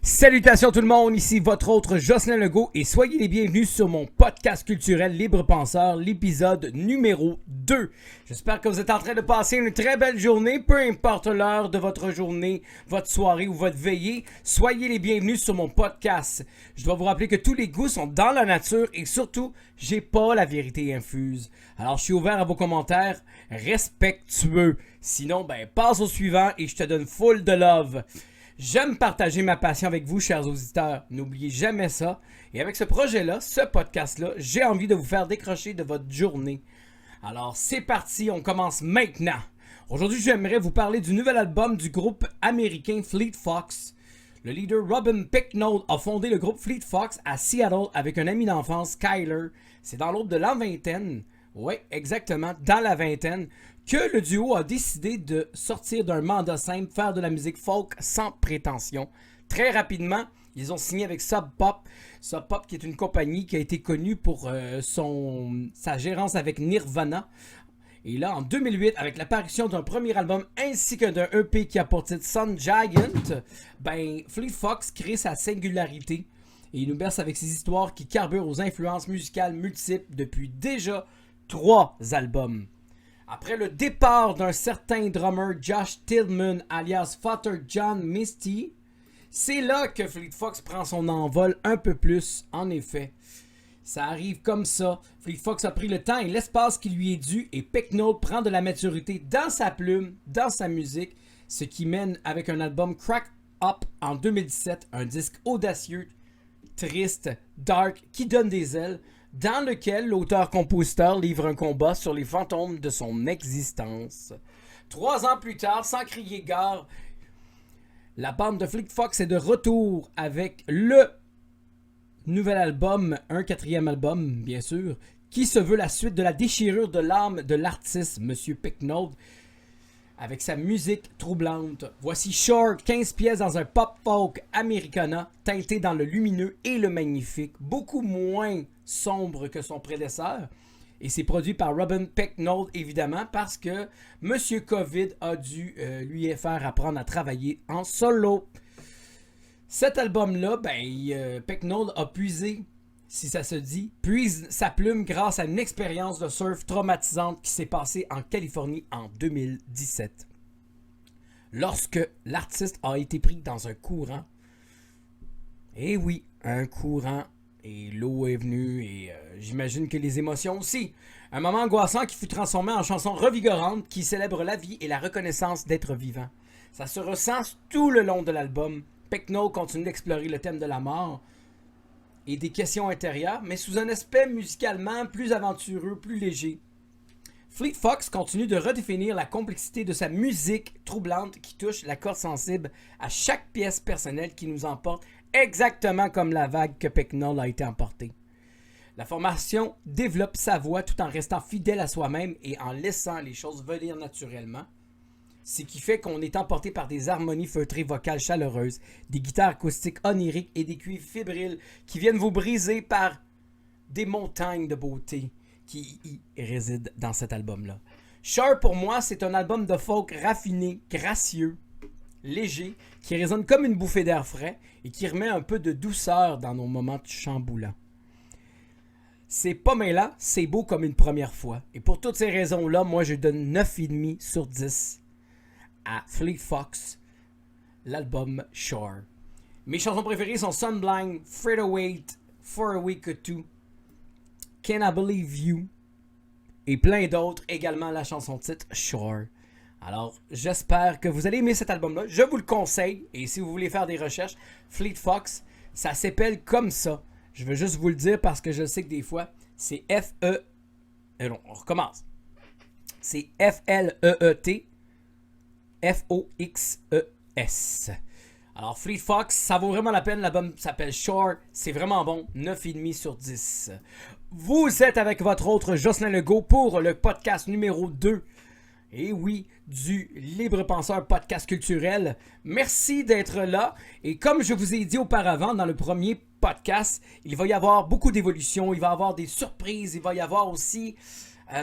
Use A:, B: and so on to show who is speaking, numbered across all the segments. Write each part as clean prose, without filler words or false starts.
A: Salutations tout le monde, ici votre autre Jocelyn Legault et soyez les bienvenus sur mon podcast culturel Libre Penseur, l'épisode numéro 2. J'espère que vous êtes en train de passer une très belle journée, peu importe l'heure de votre journée, votre soirée ou votre veillée, soyez les bienvenus sur mon podcast. Je dois vous rappeler que tous les goûts sont dans la nature et surtout, j'ai pas la vérité infuse. Alors je suis ouvert à vos commentaires respectueux. Sinon, passe au suivant et je te donne full de love. J'aime partager ma passion avec vous, chers auditeurs. N'oubliez jamais ça. Et avec ce projet-là, ce podcast-là, j'ai envie de vous faire décrocher de votre journée. Alors, c'est parti, on commence maintenant. Aujourd'hui, j'aimerais vous parler du nouvel album du groupe américain Fleet Fox. Le leader Robin Pecknold a fondé le groupe Fleet Fox à Seattle avec un ami d'enfance, Kyler. C'est dans l'aube de l'an vingtaine. Oui, exactement, dans la vingtaine, que le duo a décidé de sortir d'un mandat simple, faire de la musique folk sans prétention. Très rapidement, ils ont signé avec Sub Pop. Sub Pop qui est une compagnie qui a été connue pour sa gérance avec Nirvana. Et là, en 2008, avec l'apparition d'un premier album ainsi que d'un EP qui a pour titre Sun Giant, Fleet Fox crée sa singularité. Et il nous berce avec ses histoires qui carburent aux influences musicales multiples depuis déjà 3 albums. Après le départ d'un certain drummer Josh Tillman alias Father John Misty, c'est là que Fleet Fox prend son envol un peu plus, en effet. Ça arrive comme ça. Fleet Fox a pris le temps et l'espace qui lui est dû et Pecknold prend de la maturité dans sa plume, dans sa musique, ce qui mène avec un album Crack Up en 2017, un disque audacieux, triste, dark, qui donne des ailes, dans lequel l'auteur-compositeur livre un combat sur les fantômes de son existence. 3 ans plus tard, sans crier gare, la bande de Fleet Fox est de retour avec le nouvel album, un 4e album, bien sûr, qui se veut la suite de la déchirure de l'âme de l'artiste, M. Pecknold, avec sa musique troublante. Voici Shore, 15 pièces dans un pop-folk americana, teinté dans le lumineux et le magnifique, beaucoup moins sombre que son prédécesseur. Et c'est produit par Robin Pecknold, évidemment, parce que Monsieur Covid a dû lui faire apprendre à travailler en solo. Cet album-là, Pecknold a puisé, si ça se dit, puise sa plume grâce à une expérience de surf traumatisante qui s'est passée en Californie en 2017. Lorsque l'artiste a été pris dans un courant, et oui, un courant, et l'eau est venue, et j'imagine que les émotions aussi. Un moment angoissant qui fut transformé en chanson revigorante qui célèbre la vie et la reconnaissance d'être vivant. Ça se ressent tout le long de l'album. Pecknold continue d'explorer le thème de la mort et des questions intérieures, mais sous un aspect musicalement plus aventureux, plus léger. Fleet Fox continue de redéfinir la complexité de sa musique troublante qui touche la corde sensible à chaque pièce personnelle qui nous emporte, exactement comme la vague que Pecknold a été emportée. La formation développe sa voix tout en restant fidèle à soi-même et en laissant les choses venir naturellement. Ce qui fait qu'on est emporté par des harmonies feutrées vocales chaleureuses, des guitares acoustiques oniriques et des cuivres fébriles qui viennent vous briser par des montagnes de beauté qui y résident dans cet album-là. Shore, pour moi, c'est un album de folk raffiné, gracieux, léger, qui résonne comme une bouffée d'air frais et qui remet un peu de douceur dans nos moments chamboulants. C'est pas mêlant, c'est beau comme une première fois. Et pour toutes ces raisons-là, moi, je donne 9,5 sur 10 à Fleet Fox, l'album Shore. Mes chansons préférées sont Sunblind, Afraid to Wait, For a Week or Two, Can I Believe You et plein d'autres, également la chanson titre Shore. Alors, j'espère que vous allez aimer cet album-là. Je vous le conseille. Et si vous voulez faire des recherches, Fleet Fox, ça s'appelle comme ça. Je veux juste vous le dire parce que je sais que des fois, c'est non, on recommence. C'est F-L-E-E-T F-O-X-E-S. Alors, Fleet Fox, ça vaut vraiment la peine. L'album s'appelle Shore. C'est vraiment bon. 9,5 sur 10. Vous êtes avec votre autre Jocelyn Legault pour le podcast numéro 2. Et oui, du Libre Penseur podcast culturel. Merci d'être là. Et comme je vous ai dit auparavant dans le premier podcast, il va y avoir beaucoup d'évolutions. Il va y avoir des surprises. Il va y avoir aussi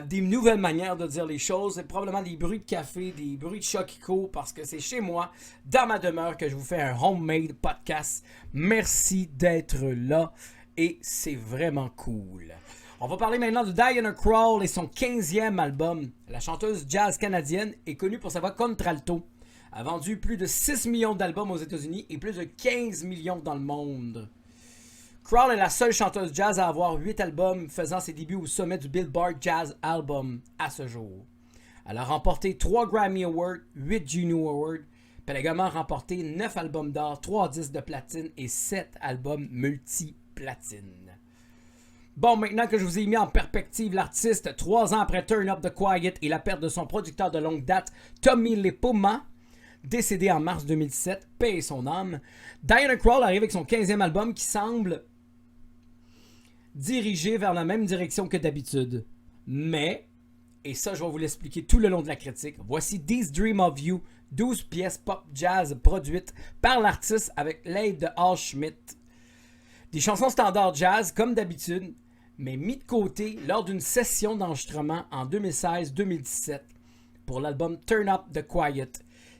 A: des nouvelles manières de dire les choses, et probablement des bruits de café, des bruits de chat qui courent, parce que c'est chez moi, dans ma demeure, que je vous fais un homemade podcast. Merci d'être là et c'est vraiment cool. On va parler maintenant de Diana Krall et son 15e album. La chanteuse jazz canadienne est connue pour sa voix contralto. A vendu plus de 6 millions d'albums aux États-Unis et plus de 15 millions dans le monde. Krall est la seule chanteuse jazz à avoir 8 albums, faisant ses débuts au sommet du Billboard Jazz Album à ce jour. Elle a remporté 3 Grammy Awards, 8 Juno Awards, puis elle a également remporté 9 albums d'or, 3 disques de platine et 7 albums multi-platine. Bon, maintenant que je vous ai mis en perspective l'artiste, 3 ans après Turn Up the Quiet et la perte de son producteur de longue date, Tommy Lepoma, décédé en mars 2017, paix et son âme, Diana Krall arrive avec son 15e album qui semble dirigé vers la même direction que d'habitude. Mais, et ça je vais vous l'expliquer tout le long de la critique, voici This Dream of You, 12 pièces pop jazz produites par l'artiste avec l'aide de Al Schmitt. Des chansons standards jazz comme d'habitude, mais mis de côté lors d'une session d'enregistrement en 2016-2017 pour l'album Turn Up the Quiet.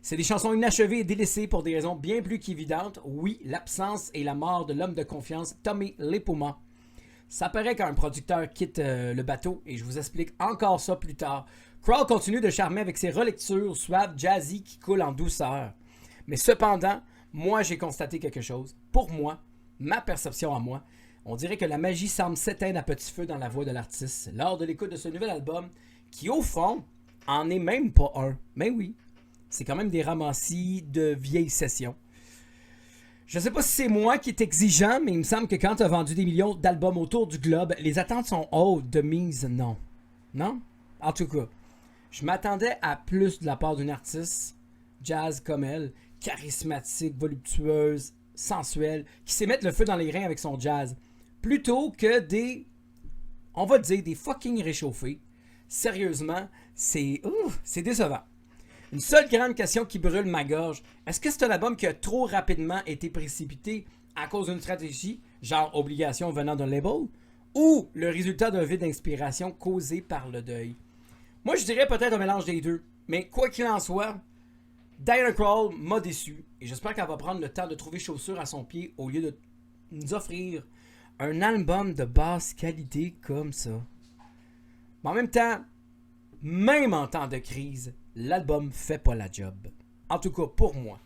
A: C'est des chansons inachevées et délaissées pour des raisons bien plus qu'évidentes. Oui, l'absence et la mort de l'homme de confiance Tommy Lepoma. Ça paraît qu'un producteur quitte le bateau et je vous explique encore ça plus tard. Krall continue de charmer avec ses relectures suaves jazzy qui coulent en douceur. Mais cependant, moi j'ai constaté quelque chose. Pour moi, ma perception à moi, on dirait que la magie semble s'éteindre à petit feu dans la voix de l'artiste lors de l'écoute de ce nouvel album qui au fond en est même pas un. Mais oui, c'est quand même des ramassis de vieilles sessions. Je sais pas si c'est moi qui est exigeant, mais il me semble que quand tu as vendu des millions d'albums autour du globe, les attentes sont hautes, de mise, non. Non? En tout cas, je m'attendais à plus de la part d'une artiste jazz comme elle, charismatique, voluptueuse, sensuelle, qui sait mettre le feu dans les reins avec son jazz, plutôt que on va dire, des fucking réchauffés. Sérieusement, c'est décevant. Une seule grande question qui brûle ma gorge. Est-ce que c'est un album qui a trop rapidement été précipité à cause d'une stratégie, genre obligation venant d'un label, ou le résultat d'un vide d'inspiration causé par le deuil? Moi, je dirais peut-être un mélange des deux. Mais quoi qu'il en soit, Diana Krall m'a déçu. Et j'espère qu'elle va prendre le temps de trouver chaussure à son pied au lieu de nous offrir un album de basse qualité comme ça. Mais en même temps, même en temps de crise, l'album fait pas la job. En tout cas, pour moi.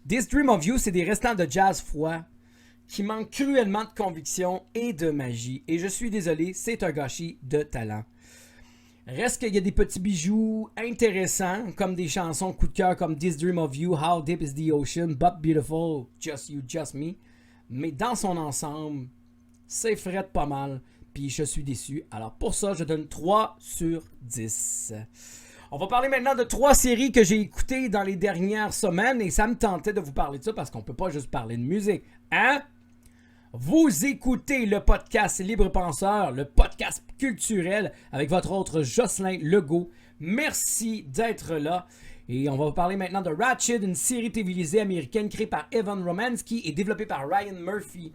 A: This Dream of You, c'est des restants de jazz froid qui manquent cruellement de conviction et de magie. Et je suis désolé, c'est un gâchis de talent. Reste qu'il y a des petits bijoux intéressants, comme des chansons coup de cœur comme This Dream of You, How Deep is the Ocean, But Beautiful, Just You, Just Me. Mais dans son ensemble, c'est fret pas mal. Puis je suis déçu. Alors pour ça, je donne 3 sur 10. On va parler maintenant de 3 séries que j'ai écoutées dans les dernières semaines. Et ça me tentait de vous parler de ça parce qu'on peut pas juste parler de musique. Hein? Vous écoutez le podcast Libre Penseur, le podcast culturel avec votre autre Jocelyn Legault. Merci d'être là. Et on va parler maintenant de Ratched, une série télévisée américaine créée par Evan Romansky et développée par Ryan Murphy,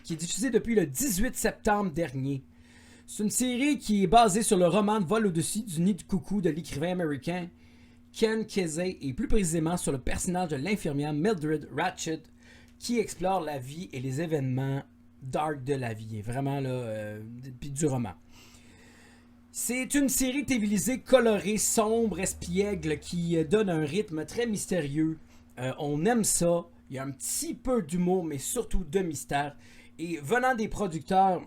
A: qui est diffusée depuis le 18 septembre dernier. C'est une série qui est basée sur le roman de Vol au-dessus du nid de coucou de l'écrivain américain Ken Kesey et plus précisément sur le personnage de l'infirmière Mildred Ratched qui explore la vie et les événements dark de la vie. Et vraiment là, du roman. C'est une série télévisée colorée, sombre, espiègle qui donne un rythme très mystérieux. On aime ça. Il y a un petit peu d'humour, mais surtout de mystère. Et venant des producteurs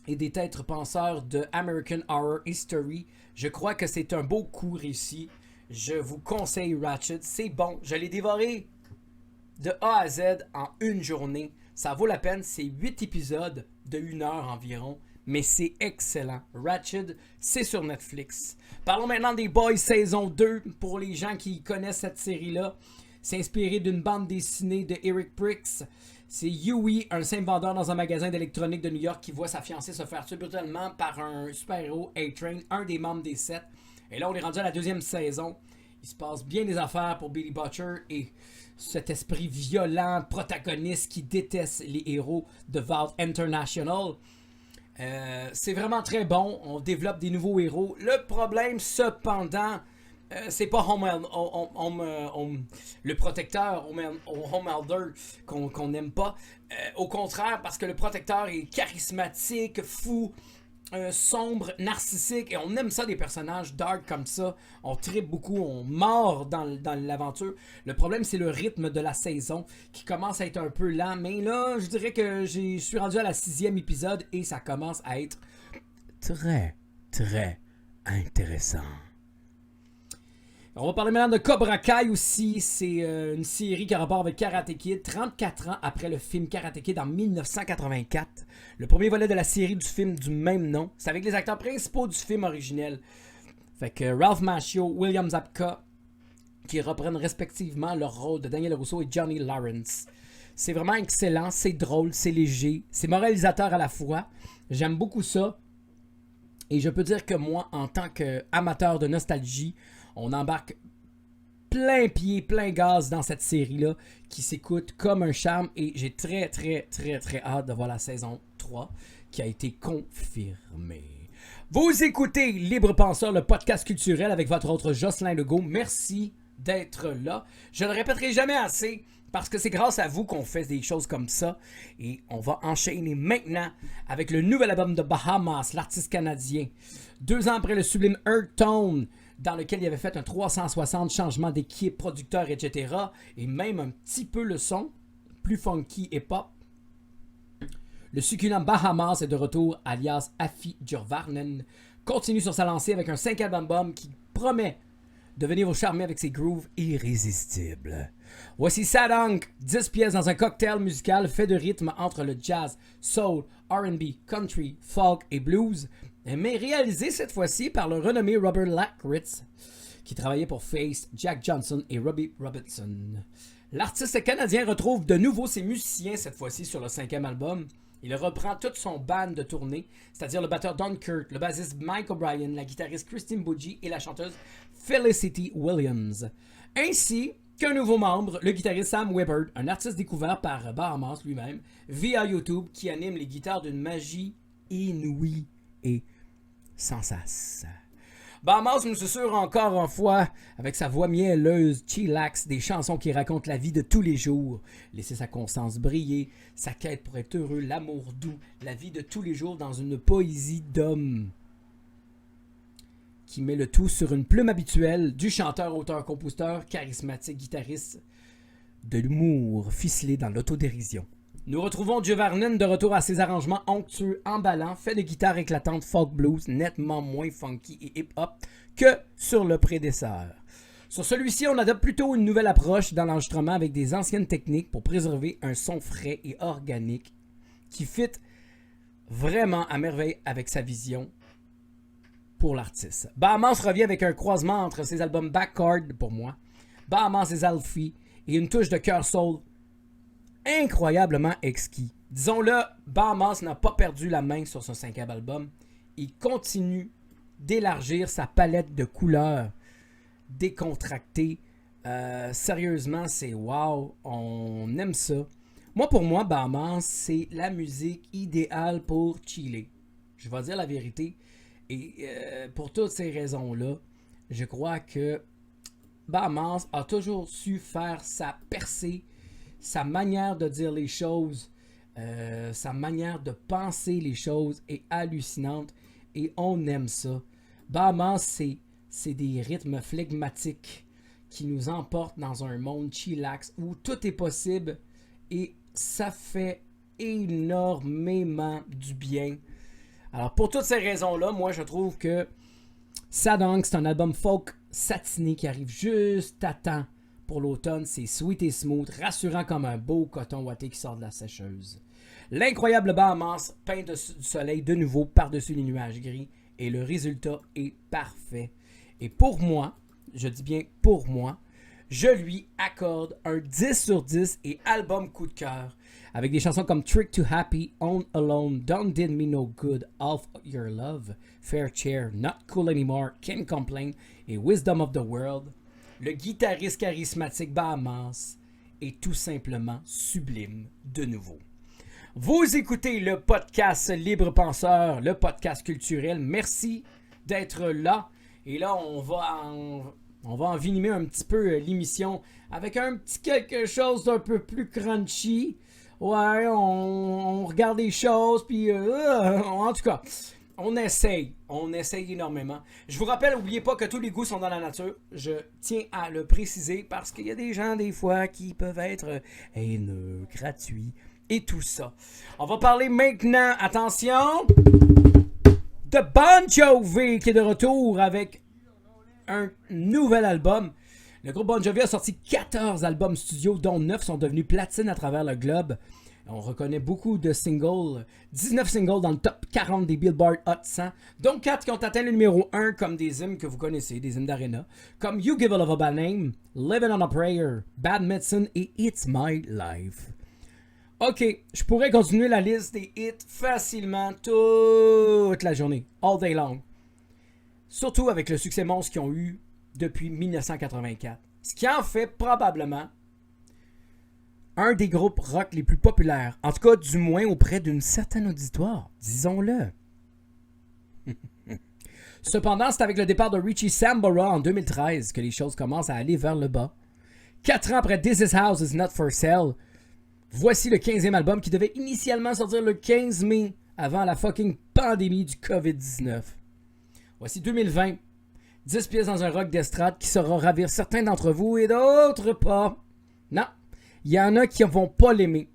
A: et des têtes penseurs de American Horror History, je crois que c'est un beau coup réussi. Je vous conseille Ratched. C'est bon. Je l'ai dévoré de A à Z en une journée. Ça vaut la peine. C'est 8 épisodes de 1 heure environ. Mais c'est excellent. Ratched, c'est sur Netflix. Parlons maintenant des Boys saison 2. Pour les gens qui connaissent cette série-là, c'est inspiré d'une bande dessinée de Eric Pricks. C'est Huey, un simple vendeur dans un magasin d'électronique de New York qui voit sa fiancée se faire tuer brutalement par un super-héros, A-Train, un des membres des 7. Et là, on est rendu à la 2e saison. Il se passe bien des affaires pour Billy Butcher et cet esprit violent, protagoniste qui déteste les héros de Valve International. C'est vraiment très bon. On développe des nouveaux héros. Le problème, cependant, c'est pas le protecteur Homelander qu'on n'aime pas. Au contraire, parce que le protecteur est charismatique, fou, sombre, narcissique, et on aime ça des personnages dark comme ça. On tripe beaucoup, on mord dans l'aventure. Le problème, c'est le rythme de la saison qui commence à être un peu lent, mais là, je dirais que je suis rendu à la 6e épisode et ça commence à être très, très intéressant. On va parler maintenant de Cobra Kai aussi. C'est une série qui a rapport avec Karate Kid, 34 ans après le film Karate Kid en 1984. Le premier volet de la série du film du même nom. C'est avec les acteurs principaux du film originel. Fait que Ralph Macchio, William Zabka, qui reprennent respectivement leur rôle de Daniel Russo et Johnny Lawrence. C'est vraiment excellent, c'est drôle, c'est léger, c'est moralisateur à la fois. J'aime beaucoup ça. Et je peux dire que moi, en tant qu'amateur de nostalgie, on embarque plein pied, plein gaz dans cette série-là qui s'écoute comme un charme et j'ai très, très, très, très hâte de voir la saison 3 qui a été confirmée. Vous écoutez Libre Penseur, le podcast culturel avec votre autre Jocelyn Legault. Merci d'être là. Je ne le répéterai jamais assez parce que c'est grâce à vous qu'on fait des choses comme ça. Et on va enchaîner maintenant avec le nouvel album de Bahamas, l'artiste canadien. 2 ans après le sublime Earth Tone, dans lequel il avait fait un 360 changement d'équipe, producteur, etc. Et même un petit peu le son, plus funky et pop. Le succulent Bahamas est de retour, alias Afi Djurvarnen, continue sur sa lancée avec un 5e album qui promet de venir vous charmer avec ses grooves irrésistibles. Voici Sadunk, 10 pièces dans un cocktail musical fait de rythme entre le jazz, soul, R&B, country, folk et blues, mais réalisé cette fois-ci par le renommé Robert Lackritz, qui travaillait pour Face, Jack Johnson et Robbie Robertson. L'artiste canadien retrouve de nouveau ses musiciens cette fois-ci sur le 5e album. Il reprend toute son band de tournée, c'est-à-dire le batteur Don Kurt, le bassiste Mike O'Brien, la guitariste Christine Bougie et la chanteuse Felicity Williams. Ainsi qu'un nouveau membre, le guitariste Sam Weber, un artiste découvert par Bahamas lui-même, via YouTube, qui anime les guitares d'une magie inouïe et sans sas. Bahamas nous susurre encore une fois, avec sa voix mielleuse, chillax, des chansons qui racontent la vie de tous les jours, laisser sa conscience briller, sa quête pour être heureux, l'amour doux, la vie de tous les jours dans une poésie d'homme qui met le tout sur une plume habituelle du chanteur, auteur, compositeur, charismatique, guitariste, de l'humour ficelé dans l'autodérision. Nous retrouvons Djurvarnen de retour à ses arrangements onctueux, emballants, faits de guitare éclatante folk blues, nettement moins funky et hip-hop que sur le prédécesseur. Sur celui-ci, on adopte plutôt une nouvelle approche dans l'enregistrement avec des anciennes techniques pour préserver un son frais et organique qui fit vraiment à merveille avec sa vision pour l'artiste. Bahamas revient avec un croisement entre ses albums Backyard pour moi, Bahamas et Alfie et une touche de cœur soul incroyablement exquis. Disons-le, Bahamas n'a pas perdu la main sur son 5e album. Il continue d'élargir sa palette de couleurs décontractées. Sérieusement, c'est wow, on aime ça. Pour moi, Bahamas, c'est la musique idéale pour chiller. Je vais dire la vérité. Et pour toutes ces raisons-là, je crois que Bahamas a toujours su faire sa percée, sa manière de dire les choses, sa manière de penser les choses est hallucinante et on aime ça. Bahamas, c'est des rythmes flegmatiques qui nous emportent dans un monde chillax où tout est possible et ça fait énormément du bien. Alors pour toutes ces raisons-là, moi je trouve que Sadunk, c'est un album folk satiné qui arrive juste à temps pour l'automne. C'est sweet et smooth, rassurant comme un beau coton ouaté qui sort de la sécheuse. L'incroyable Bahamas peint du soleil de nouveau par-dessus les nuages gris et le résultat est parfait. Et pour moi, je dis bien pour moi, je lui accorde un 10 sur 10 et album coup de cœur avec des chansons comme Trick to Happy, On Alone, Don't Did Me No Good, Off Your Love, Fair Chair, Not Cool Anymore, Can't Complain et Wisdom of the World. Le guitariste charismatique Bahamas est tout simplement sublime de nouveau. Vous écoutez le podcast Libre Penseur, le podcast culturel. Merci d'être là. Et là, on va envenimer un petit peu l'émission avec un petit quelque chose d'un peu plus crunchy. Ouais, on regarde les choses, puis en tout cas, on essaye énormément. Je vous rappelle, n'oubliez pas que tous les goûts sont dans la nature. Je tiens à le préciser parce qu'il y a des gens, des fois, qui peuvent être haineux, gratuits et tout ça. On va parler maintenant, attention, de Bon Jovi qui est de retour avec un nouvel album. Le groupe Bon Jovi a sorti 14 albums studio, dont 9 sont devenus platine à travers le globe. On reconnaît beaucoup de singles, 19 singles dans le top 40 des Billboard Hot 100, dont 4 qui ont atteint le numéro 1 comme des hymnes que vous connaissez, des hymnes d'arena, comme You Give a Love a Bad Name, Living on a Prayer, Bad Medicine et It's My Life. Ok, je pourrais continuer la liste des hits facilement toute la journée, all day long. Surtout avec le succès monstre qu'ils ont eu depuis 1984. Ce qui en fait probablement un des groupes rock les plus populaires. En tout cas, du moins auprès d'une certaine auditoire, disons-le. Cependant, c'est avec le départ de Richie Sambora en 2013 que les choses commencent à aller vers le bas. 4 ans après This Is House Is Not For Sale, voici le 15e album qui devait initialement sortir le 15 mai avant la fucking pandémie du COVID-19. Voici 2020, 10 pièces dans un rock d'estrade qui saura ravir certains d'entre vous et d'autres pas. Non, il y en a qui ne vont pas l'aimer.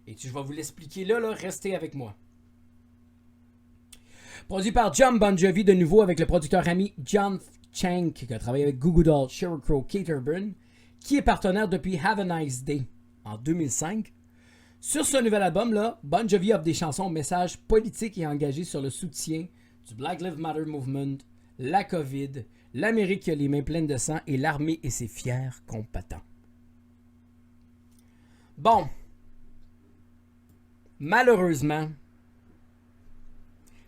A: Et je vais vous l'expliquer là, restez avec moi. Produit par Jon Bon Jovi de nouveau avec le producteur ami John Shank qui a travaillé avec Goo Goo Dolls, Sheryl Crow, Keith Urban, qui est partenaire depuis Have a Nice Day en 2005. Sur ce nouvel album-là, Bon Jovi offre des chansons au message politique et engagé sur le soutien du Black Lives Matter Movement, la COVID, l'Amérique qui a les mains pleines de sang et l'armée et ses fiers combattants. Bon, malheureusement,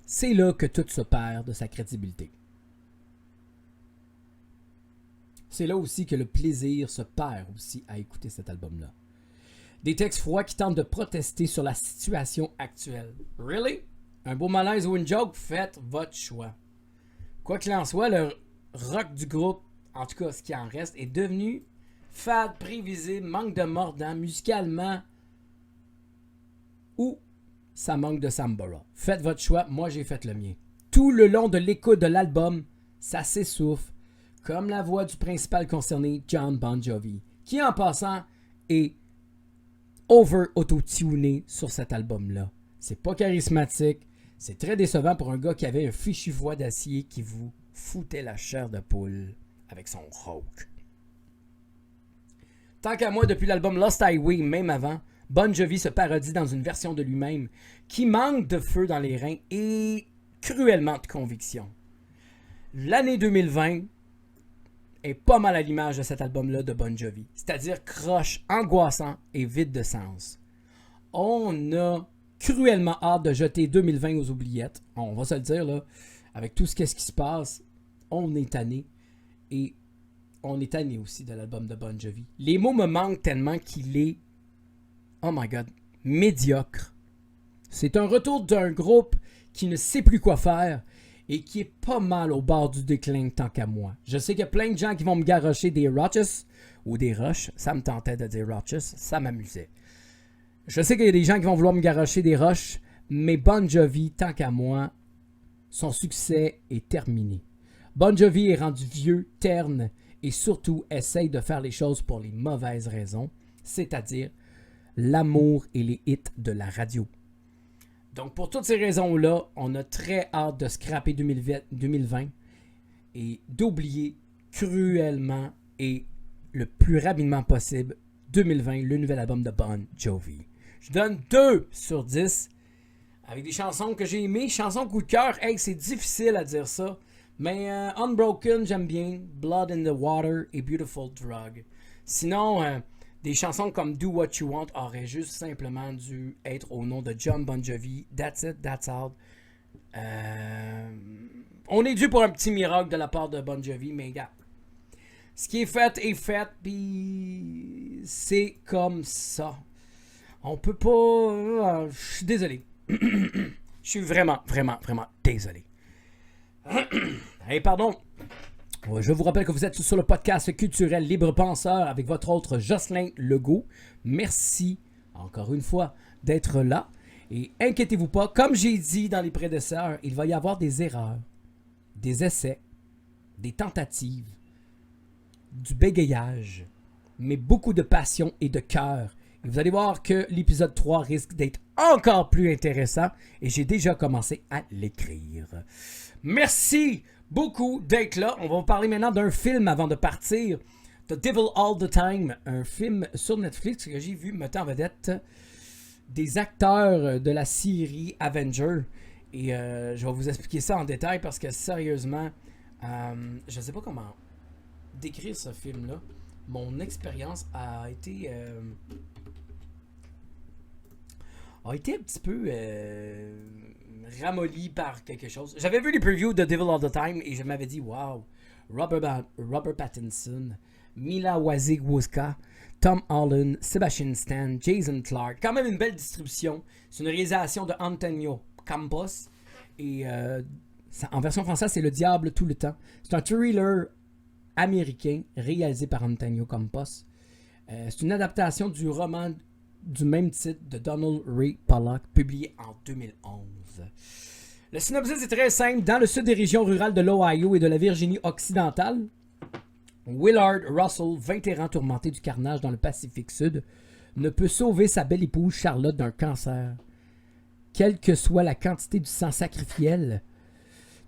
A: c'est là que tout se perd de sa crédibilité. C'est là aussi que le plaisir se perd aussi à écouter cet album-là. Des textes froids qui tentent de protester sur la situation actuelle. Really? Un beau malaise ou une joke? Faites votre choix. Quoi qu'il en soit, le rock du groupe, en tout cas ce qui en reste, est devenu fade, prévisible, manque de mordant, musicalement, ou ça manque de Sambora. Faites votre choix, moi j'ai fait le mien. Tout le long de l'écoute de l'album, ça s'essouffle, comme la voix du principal concerné, Jon Bon Jovi, qui en passant est over-auto-tuné sur cet album-là. C'est pas charismatique, c'est très décevant pour un gars qui avait un fichu voix d'acier qui vous foutait la chair de poule avec son rock. Tant qu'à moi, depuis l'album Lost Highway, même avant, Bon Jovi se parodie dans une version de lui-même qui manque de feu dans les reins et cruellement de conviction. L'année 2020 est pas mal à l'image de cet album-là de Bon Jovi, c'est-à-dire croche, angoissant et vide de sens. On a cruellement hâte de jeter 2020 aux oubliettes, on va se le dire là, avec tout ce qui se passe, on est tanné et on est tanné aussi de l'album de Bon Jovi. Les mots me manquent tellement qu'il est, oh my god, médiocre. C'est un retour d'un groupe qui ne sait plus quoi faire et qui est pas mal au bord du déclin tant qu'à moi. Je sais qu'il y a plein de gens qui vont me garrocher des Roches ou des Rush. Ça me tentait de dire Roches, ça m'amusait. Je sais qu'il y a des gens qui vont vouloir me garrocher des Rush, mais Bon Jovi, tant qu'à moi, son succès est terminé. Bon Jovi est rendu vieux, terne et surtout essaye de faire les choses pour les mauvaises raisons, c'est-à-dire l'amour et les hits de la radio. Donc pour toutes ces raisons-là, on a très hâte de scraper 2020 et d'oublier cruellement et le plus rapidement possible 2020, le nouvel album de Bon Jovi. Je donne 2 sur 10 avec des chansons que j'ai aimées, chansons coup de cœur. Hey, c'est difficile à dire ça, mais Unbroken, j'aime bien, Blood in the Water et Beautiful Drug. Sinon, des chansons comme Do What You Want auraient juste simplement dû être au nom de Jon Bon Jovi. That's it, that's all. On est dû pour un petit miracle de la part de Bon Jovi, mais gars, ce qui est fait, puis c'est comme ça. On peut pas... je suis désolé. Je suis vraiment désolé. Hey, pardon. Je vous rappelle que vous êtes sur le podcast culturel Libre Penseur avec votre autre Jocelyn Legault. Merci, encore une fois, d'être là. Et inquiétez-vous pas, comme j'ai dit dans les prédécesseurs, il va y avoir des erreurs, des essais, des tentatives, du bégayage, mais beaucoup de passion et de cœur. Et vous allez voir que l'épisode 3 risque d'être encore plus intéressant et j'ai déjà commencé à l'écrire. Merci beaucoup d'être là. On va vous parler maintenant d'un film avant de partir. The Devil All the Time, un film sur Netflix que j'ai vu mettant en vedette des acteurs de la série Avenger. Et je vais vous expliquer ça en détail parce que sérieusement, je ne sais pas comment décrire ce film-là. Mon expérience a été un petit peu ramollie par quelque chose. J'avais vu les previews de Devil All the Time et je m'avais dit, wow, Robert Pattinson, Mila Wasikowska, Tom Holland, Sebastian Stan, Jason Clarke. Quand même une belle distribution. C'est une réalisation de Antonio Campos. Et en version française, c'est Le Diable tout le temps. C'est un thriller américain réalisé par Antonio Campos. C'est une adaptation du roman du même titre de Donald Ray Pollock, publié en 2011. Le synopsis est très simple. Dans le sud des régions rurales de l'Ohio et de la Virginie occidentale, Willard Russell, vétéran tourmenté du carnage dans le Pacifique Sud, ne peut sauver sa belle épouse Charlotte d'un cancer. Quelle que soit la quantité du sang sacrificiel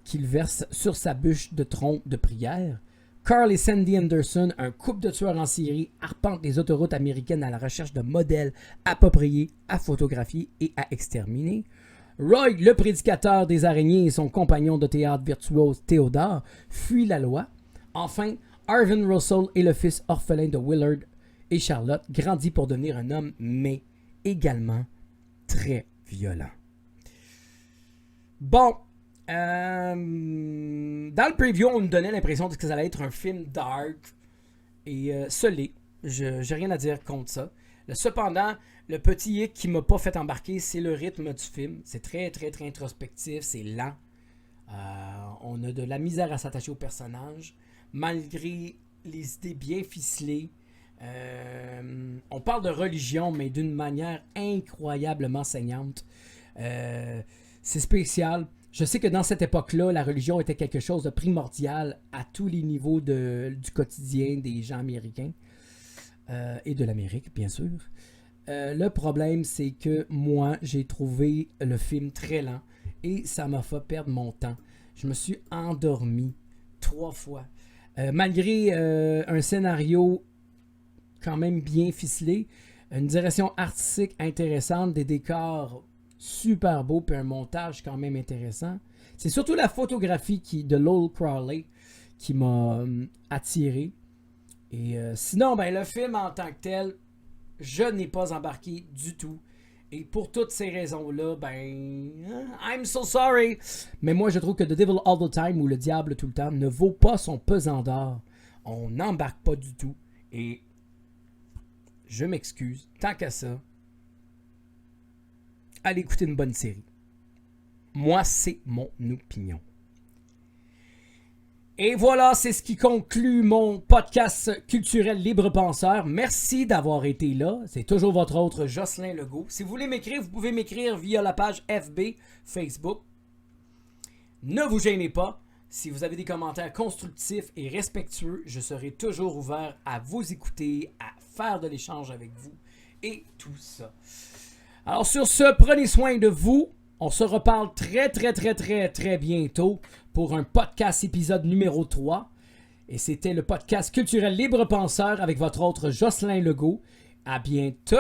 A: qu'il verse sur sa bûche de tronc de prière, Carl et Sandy Anderson, un couple de tueurs en série, arpentent les autoroutes américaines à la recherche de modèles appropriés à photographier et à exterminer. Roy, le prédicateur des araignées, et son compagnon de théâtre virtuose Theodore fuient la loi. Enfin, Arvin Russell est le fils orphelin de Willard et Charlotte, grandit pour devenir un homme, mais également très violent. Bon, dans le preview, on nous donnait l'impression que ça allait être un film dark et ce l'est. J'ai rien à dire contre ça. Cependant, le petit hic qui m'a pas fait embarquer, c'est le rythme du film. C'est très introspectif, c'est lent. On a de la misère à s'attacher au personnage, malgré les idées bien ficelées. On parle de religion, mais d'une manière incroyablement saignante. C'est spécial. Je sais que dans cette époque-là, la religion était quelque chose de primordial à tous les niveaux du quotidien des gens américains et de l'Amérique, bien sûr. Le problème, c'est que moi, j'ai trouvé le film très lent et ça m'a fait perdre mon temps. Je me suis endormi 3 fois. Malgré un scénario quand même bien ficelé, une direction artistique intéressante, des décors super beaux, puis un montage quand même intéressant. C'est surtout la photographie de Lowell Crowley qui m'a attiré. Et sinon, le film en tant que tel, je n'ai pas embarqué du tout. Et pour toutes ces raisons-là, I'm so sorry. Mais moi, je trouve que The Devil All the Time ou Le Diable tout le temps ne vaut pas son pesant d'or. On n'embarque pas du tout. Et je m'excuse, tant qu'à ça, allez écouter une bonne série. Moi, c'est mon opinion. Et voilà, c'est ce qui conclut mon podcast culturel Libre Penseur. Merci d'avoir été là. C'est toujours votre autre Jocelyn Legault. Si vous voulez m'écrire, vous pouvez m'écrire via la page FB Facebook. Ne vous gênez pas. Si vous avez des commentaires constructifs et respectueux, je serai toujours ouvert à vous écouter, à faire de l'échange avec vous et tout ça. Alors sur ce, prenez soin de vous. On se reparle très bientôt pour un podcast épisode numéro 3. Et c'était le podcast culturel Libre Penseur avec votre autre Jocelyn Legault. À bientôt!